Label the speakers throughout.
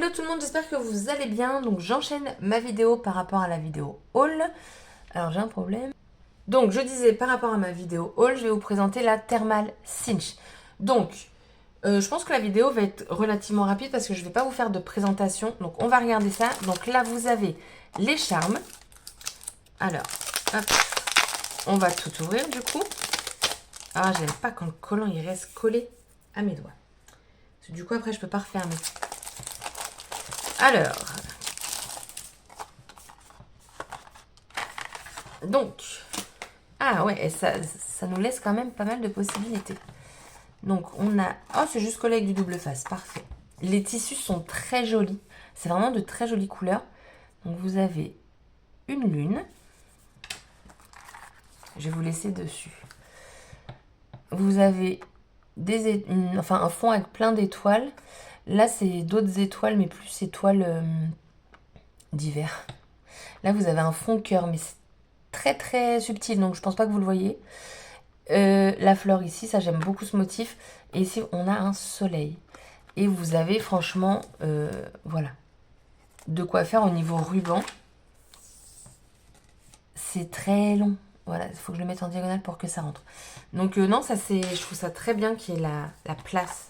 Speaker 1: Hello tout le monde, j'espère que vous allez bien. Donc j'enchaîne ma vidéo par rapport à la vidéo haul. Alors j'ai un problème. Donc je disais par rapport à ma vidéo haul, je vais vous présenter la Thermal Cinch. Donc je pense que la vidéo va être relativement rapide parce que je ne vais pas vous faire de présentation. Donc on va regarder ça. Donc là vous avez les charmes. Alors, hop, on va tout ouvrir du coup. Ah, j'aime pas quand le collant il reste collé à mes doigts. Parce que du coup après je peux pas refermer. Alors, donc, ah ouais, et ça nous laisse quand même pas mal de possibilités. Donc on a, oh c'est juste collé avec du double face, parfait. Les tissus sont très jolis, c'est vraiment de très jolies couleurs. Donc vous avez une lune, je vais vous laisser dessus. Vous avez un fond avec plein d'étoiles. Là c'est d'autres étoiles, mais plus étoiles d'hiver. Là vous avez un fond cœur, mais c'est très très subtil, donc je pense pas que vous le voyez. La fleur ici, ça j'aime beaucoup ce motif. Et ici on a un soleil. Et vous avez franchement, voilà, de quoi faire au niveau ruban. C'est très long. Voilà, il faut que je le mette en diagonale pour que ça rentre. Donc non, ça c'est, je trouve ça très bien qu'il y ait la place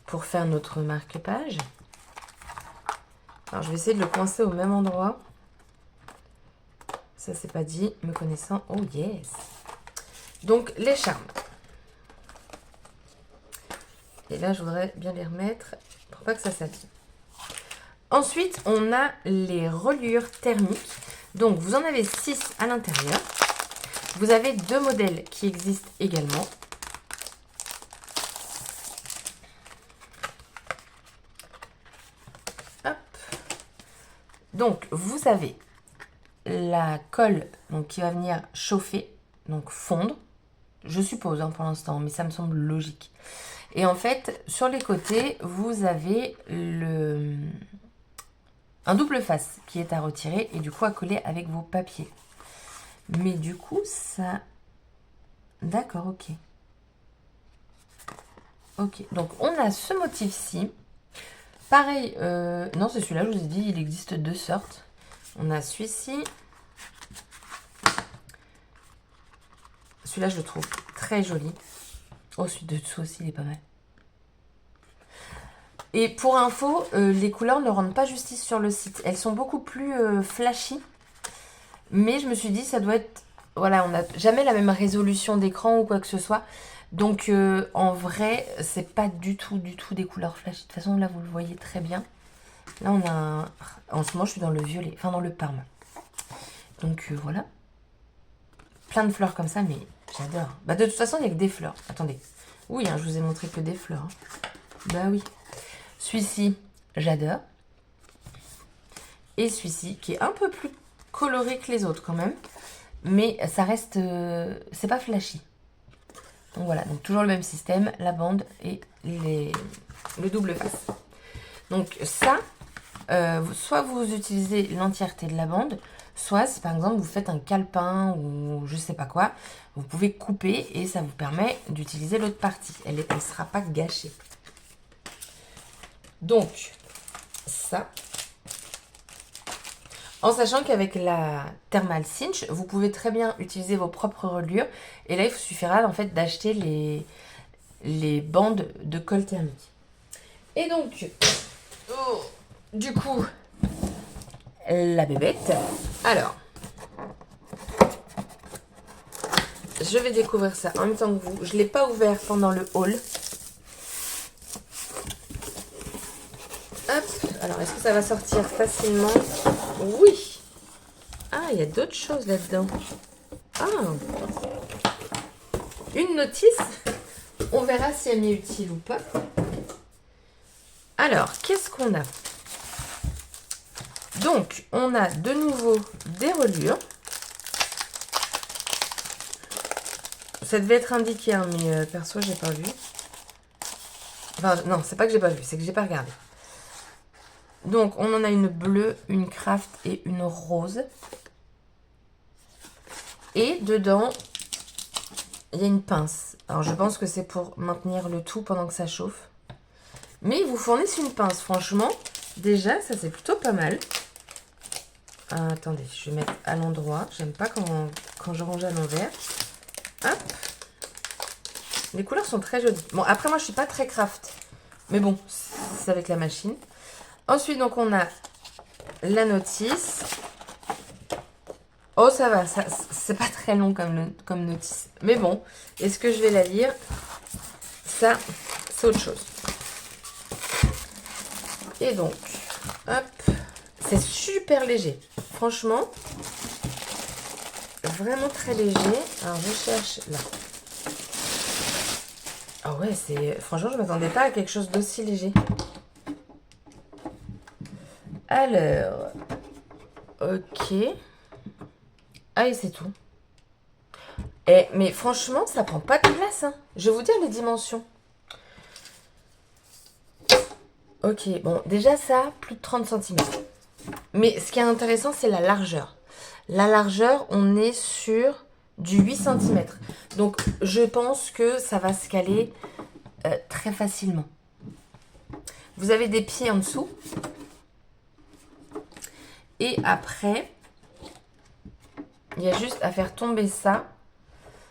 Speaker 1: pour faire notre marque-page. Alors je vais essayer de le coincer au même endroit. Ça c'est pas dit, me connaissant. Oh yes. Donc les charmes. Et là je voudrais bien les remettre pour pas que ça s'abîme. Ensuite on a les reliures thermiques. Donc vous en avez 6 à l'intérieur. Vous avez 2 modèles qui existent également. Hop. Donc vous avez la colle donc, qui va venir chauffer, donc fondre. Je suppose hein, pour l'instant, mais ça me semble logique. Et en fait, sur les côtés, vous avez un double face qui est à retirer et du coup à coller avec vos papiers. Mais du coup, ça... D'accord, ok. Ok, donc on a ce motif-ci. Pareil, non c'est celui-là, je vous ai dit, il existe 2 sortes. On a celui-ci. Celui-là, je le trouve très joli. Oh, celui de dessous aussi, il est pas mal. Et pour info, les couleurs ne rendent pas justice sur le site. Elles sont beaucoup plus flashy. Mais je me suis dit, ça doit être... Voilà, on n'a jamais la même résolution d'écran ou quoi que ce soit. Donc, en vrai, c'est pas du tout des couleurs flashy. De toute façon, là, vous le voyez très bien. Là, on a un... En ce moment, je suis dans le violet. Enfin, dans le parme. Donc, voilà. Plein de fleurs comme ça, mais j'adore. Bah, de toute façon, il n'y a que des fleurs. Attendez. Oui, hein, je vous ai montré que des fleurs. Hein. Bah oui. Celui-ci, j'adore. Et celui-ci, qui est un peu plus coloré que les autres quand même. Mais ça reste... c'est pas flashy. Donc voilà, donc toujours le même système, la bande et le double face. Donc ça, soit vous utilisez l'entièreté de la bande, soit si par exemple vous faites un calepin ou je sais pas quoi, vous pouvez couper et ça vous permet d'utiliser l'autre partie. Elle ne sera pas gâchée. Donc ça, en sachant qu'avec la Thermal Cinch, vous pouvez très bien utiliser vos propres reliures. Et là, il vous suffira en fait d'acheter les bandes de colle thermique. Et donc, du coup, la bébête. Alors, je vais découvrir ça en même temps que vous. Je ne l'ai pas ouvert pendant le haul. Hop, alors est-ce que ça va sortir facilement? Oui. Ah, il y a d'autres choses là-dedans. Ah, une notice. On verra si elle m'est utile ou pas. Alors, qu'est-ce qu'on a? Donc, on a de nouveau des reliures. Ça devait être indiqué, hein, mais perso, j'ai pas vu. Enfin, non, c'est pas que j'ai pas vu, c'est que j'ai pas regardé. Donc, on en a une bleue, une craft et une rose. Et dedans, il y a une pince. Alors, je pense que c'est pour maintenir le tout pendant que ça chauffe. Mais ils vous fournissent une pince, franchement. Déjà, ça c'est plutôt pas mal. Ah, attendez, je vais mettre à l'endroit. J'aime pas quand je range à l'envers. Hop. Les couleurs sont très jolies. Bon, après moi je suis pas très craft. Mais bon, c'est avec la machine. Ensuite, donc on a la notice. Oh, ça va, c'est pas très long comme notice. Mais bon, est-ce que je vais la lire? Ça, c'est autre chose. Et donc, hop, c'est super léger. Franchement, vraiment très léger. Alors, je cherche là. Ah ouais, franchement, je m'attendais pas à quelque chose d'aussi léger. Alors, ok. Ah, et c'est tout. Mais franchement, ça prend pas de place. Hein. Je vais vous dire les dimensions. Ok, bon, déjà ça, plus de 30 cm. Mais ce qui est intéressant, c'est la largeur. La largeur, on est sur du 8 cm. Donc, je pense que ça va se caler très facilement. Vous avez des pieds en dessous. Et après, il y a juste à faire tomber ça.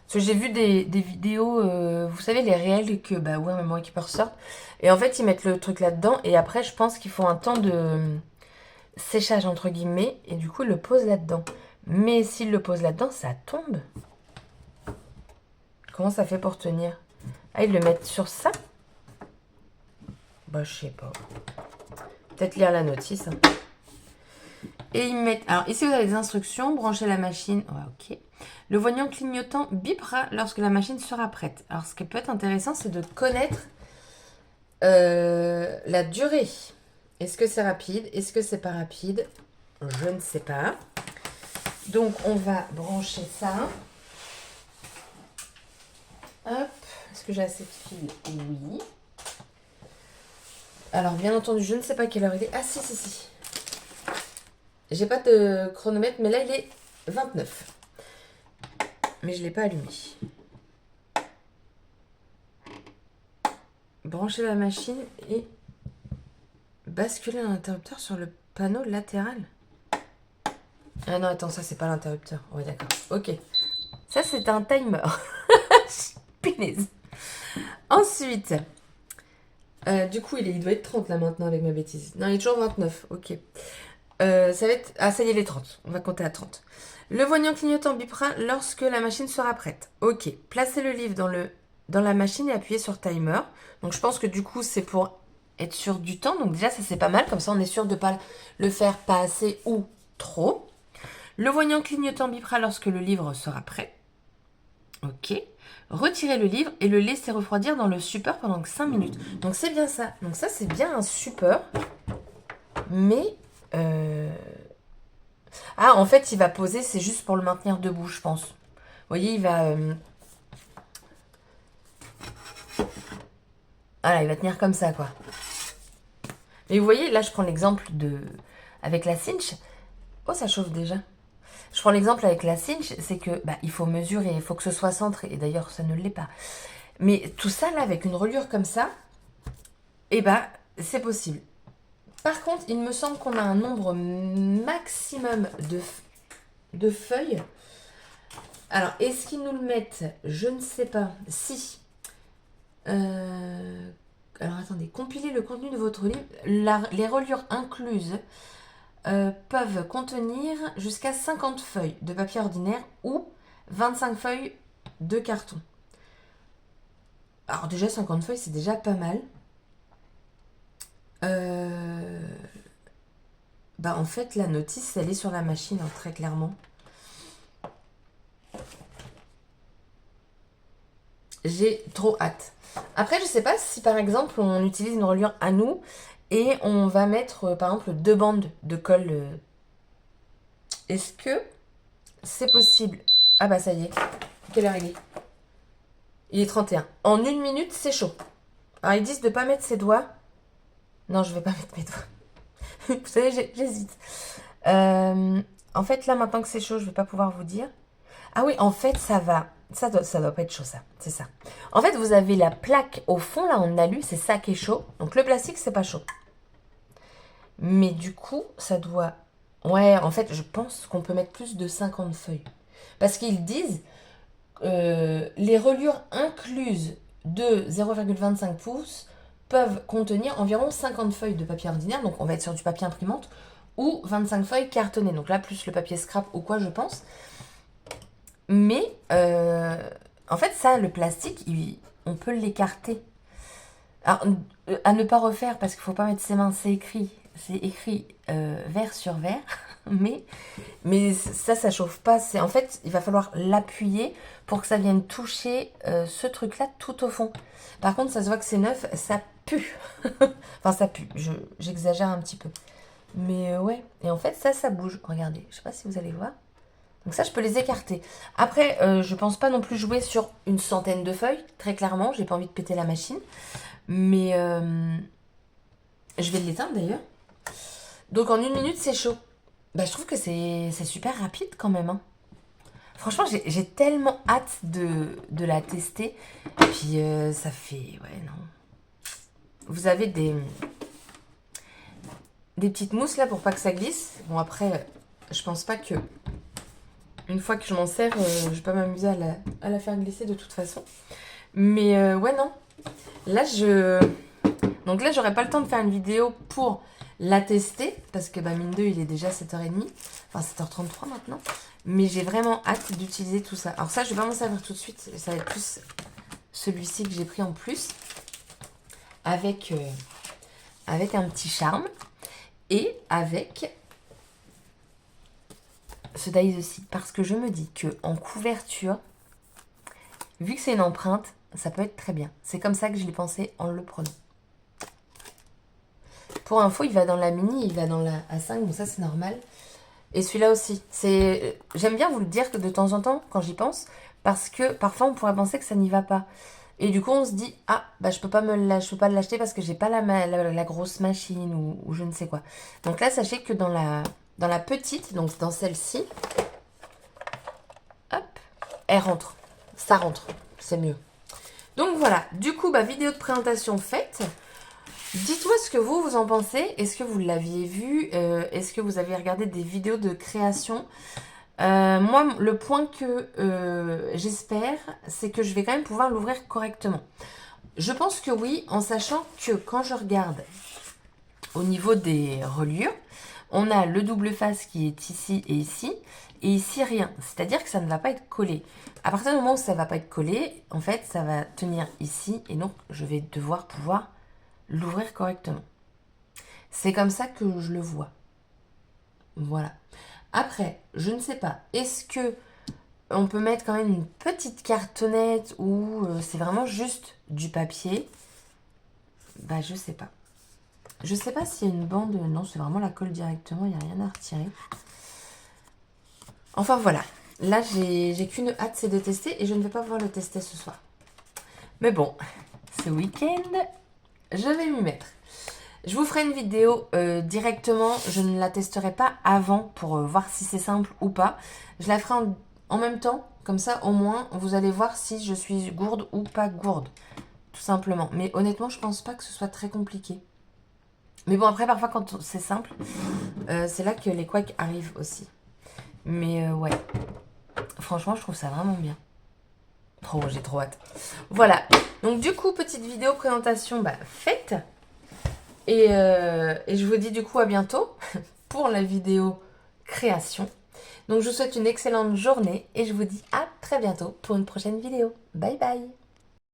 Speaker 1: Parce que j'ai vu des vidéos, vous savez, les réels que, bah ouais, maman qui sortent. Et en fait, ils mettent le truc là-dedans. Et après, je pense qu'il faut un temps de séchage, entre guillemets. Et du coup, ils le posent là-dedans. Mais s'ils le posent là-dedans, ça tombe. Comment ça fait pour tenir? Ah, ils le mettent sur ça? Bah, je sais pas. Peut-être lire la notice. Hein. Et ils mettent... Alors, ici, vous avez des instructions. Branchez la machine. Ouais, ok. Le voyant clignotant bipera lorsque la machine sera prête. Alors, ce qui peut être intéressant, c'est de connaître la durée. Est-ce que c'est rapide? Est-ce que c'est pas rapide? Je ne sais pas. Donc, on va brancher ça. Hop. Est-ce que j'ai assez de fil? Oui. Alors, bien entendu, je ne sais pas quelle heure il est. Ah, si, si, si. J'ai pas de chronomètre, mais là, il est 29. Mais je ne l'ai pas allumé. Brancher la machine et basculer l'interrupteur sur le panneau latéral. Ah non, attends, ça, c'est pas l'interrupteur. Ouais, d'accord. Ok. Ça, c'est un timer. Punaise. Ensuite, du coup, il doit être 30 là maintenant avec ma bêtise. Non, il est toujours 29. Ok. Ça va être... Ah, ça y est, il est 30. On va compter à 30. Le voyant clignotant bipera lorsque la machine sera prête. Ok. Placez le livre dans la machine et appuyez sur timer. Donc, je pense que du coup, c'est pour être sûr du temps. Donc, déjà, ça, c'est pas mal. Comme ça, on est sûr de ne pas le faire pas assez ou trop. Le voyant clignotant bipera lorsque le livre sera prêt. Ok. Retirez le livre et le laissez refroidir dans le support pendant 5 minutes. Donc, c'est bien ça. Donc, ça, c'est bien un support. Mais... Ah, en fait, il va poser, c'est juste pour le maintenir debout, je pense. Vous voyez, il va... Voilà, il va tenir comme ça, quoi. Mais vous voyez, là, je prends l'exemple avec la cinch. Oh, ça chauffe déjà. Je prends l'exemple avec la cinch, c'est que il faut mesurer, il faut que ce soit centré. Et d'ailleurs, ça ne l'est pas. Mais tout ça, là, avec une reliure comme ça, c'est possible. Par contre, il me semble qu'on a un nombre maximum de feuilles. Alors, est-ce qu'ils nous le mettent? Je ne sais pas. Si. Alors, attendez. Compilez le contenu de votre livre. Les reliures incluses peuvent contenir jusqu'à 50 feuilles de papier ordinaire ou 25 feuilles de carton. Alors, déjà, 50 feuilles, c'est déjà pas mal. En fait, la notice, elle est sur la machine, hein, très clairement. J'ai trop hâte. Après, je sais pas si, par exemple, on utilise une reliure à nous et on va mettre, par exemple, 2 bandes de colle. Est-ce que c'est possible? Ah bah, ça y est. Quelle heure il est? Il est 31. En 1 minute, c'est chaud. Alors, ils disent de ne pas mettre ses doigts. Non, je vais pas mettre mes doigts. Vous savez, j'hésite. En fait, là, maintenant que c'est chaud, je vais pas pouvoir vous dire. Ah oui, en fait, ça va. Ça doit pas être chaud, ça. C'est ça. En fait, vous avez la plaque au fond, là, en alu. C'est ça qui est chaud. Donc, le plastique, c'est pas chaud. Mais du coup, ça doit... Ouais, en fait, je pense qu'on peut mettre plus de 50 feuilles. Parce qu'ils disent, les reliures incluses de 0,25 pouces peuvent contenir environ 50 feuilles de papier ordinaire. Donc, on va être sur du papier imprimante ou 25 feuilles cartonnées. Donc là, plus le papier scrap ou quoi, je pense. Mais, en fait, ça, le plastique, on peut l'écarter. Alors, à ne pas refaire, parce qu'il ne faut pas mettre ses mains, c'est écrit. C'est écrit verre sur verre. Mais ça chauffe pas. En fait, il va falloir l'appuyer pour que ça vienne toucher ce truc-là tout au fond. Par contre, ça se voit que c'est neuf, ça pue. Enfin, ça pue. J'exagère un petit peu. Mais ouais. Et en fait, ça bouge. Regardez, je sais pas si vous allez voir. Donc ça, je peux les écarter. Après, je pense pas non plus jouer sur une centaine de feuilles, très clairement. J'ai pas envie de péter la machine. Mais je vais l'éteindre d'ailleurs. Donc en 1 minute, c'est chaud. Bah, je trouve que c'est super rapide quand même. Hein. Franchement, j'ai tellement hâte de la tester. Puis ça fait... Ouais, non. Vous avez des petites mousses là pour pas que ça glisse. Bon, après, je pense pas que... Une fois que je m'en sers, je vais pas m'amuser à la faire glisser de toute façon. Mais ouais, non. Là, Donc là, j'aurais pas le temps de faire une vidéo pour la tester. Parce que, bah, mine de, il est déjà 7h30. Enfin, 7h33 maintenant. Mais j'ai vraiment hâte d'utiliser tout ça. Alors ça, je vais pas m'en servir tout de suite. Ça va être plus celui-ci que j'ai pris en plus. Avec un petit charme. Et avec ce die aussi. Parce que je me dis qu'en couverture, vu que c'est une empreinte, ça peut être très bien. C'est comme ça que je l'ai pensé en le prenant. Pour info, il va dans la mini, il va dans la A5, donc ça c'est normal. Et celui-là aussi. J'aime bien vous le dire que de temps en temps, quand j'y pense, parce que parfois on pourrait penser que ça n'y va pas. Et du coup, on se dit, ah, bah je peux pas l'acheter parce que j'ai pas la grosse machine ou je ne sais quoi. Donc là, sachez que dans la petite, donc dans celle-ci, hop, elle rentre. Ça rentre. C'est mieux. Donc voilà. Du coup, bah, vidéo de présentation faite. Dites-moi ce que vous en pensez. Est-ce que vous l'aviez vu? Est-ce que vous avez regardé des vidéos de création? Moi, le point que j'espère, c'est que je vais quand même pouvoir l'ouvrir correctement. Je pense que oui, en sachant que quand je regarde au niveau des reliures, on a le double face qui est ici et ici rien. C'est-à-dire que ça ne va pas être collé. À partir du moment où ça ne va pas être collé, en fait, ça va tenir ici et donc je vais devoir pouvoir l'ouvrir correctement. C'est comme ça que je le vois. Voilà. Après, je ne sais pas, est-ce que on peut mettre quand même une petite cartonnette ou c'est vraiment juste du papier? Bah, je sais pas. Je sais pas s'il y a une bande. Non, c'est vraiment la colle directement, il n'y a rien à retirer. Enfin, voilà. Là, j'ai qu'une hâte, c'est de tester et je ne vais pas pouvoir le tester ce soir. Mais bon, ce week-end, je vais m'y mettre. Je vous ferai une vidéo directement. Je ne la testerai pas avant pour voir si c'est simple ou pas. Je la ferai en même temps. Comme ça, au moins, vous allez voir si je suis gourde ou pas gourde. Tout simplement. Mais honnêtement, je pense pas que ce soit très compliqué. Mais bon, après, parfois, quand c'est simple, c'est là que les couacs arrivent aussi. Mais ouais. Franchement, je trouve ça vraiment bien. Oh, j'ai trop hâte. Voilà. Donc, du coup, petite vidéo présentation faite. Et je vous dis du coup à bientôt pour la vidéo création. Donc je vous souhaite une excellente journée et je vous dis à très bientôt pour une prochaine vidéo. Bye bye!